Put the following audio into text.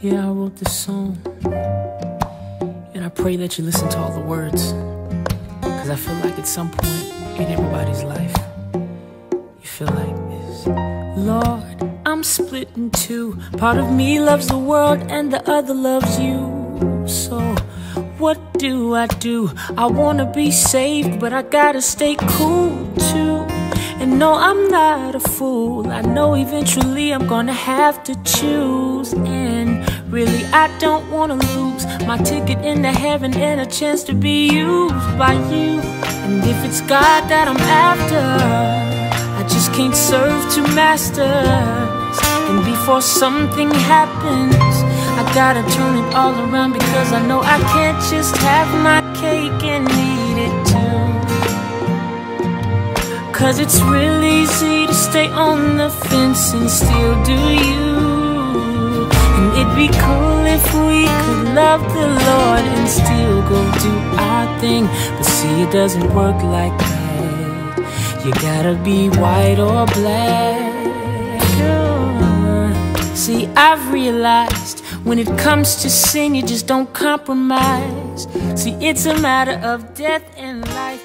Yeah, I wrote this song, and I pray that you listen to all the words, cause I feel like at some point in everybody's life, you feel like this. Lord, I'm split in two. Part of me loves the world and the other loves you. So what do? I wanna be saved, but I gotta stay cool too. And no, I'm not a fool. I know eventually I'm gonna have to choose. And really, I don't wanna lose my ticket into heaven and a chance to be used by you. And if it's God that I'm after, I just can't serve two masters. And before something happens, I gotta turn it all around, because I know I can't just have my cake and eat it too. Cause it's real easy to stay on the fence and still do you. And it'd be cool if we could love the Lord and still go do our thing. But see, it doesn't work like that. You gotta be white or black. See, I've realized when it comes to sin, you just don't compromise. See, it's a matter of death and life.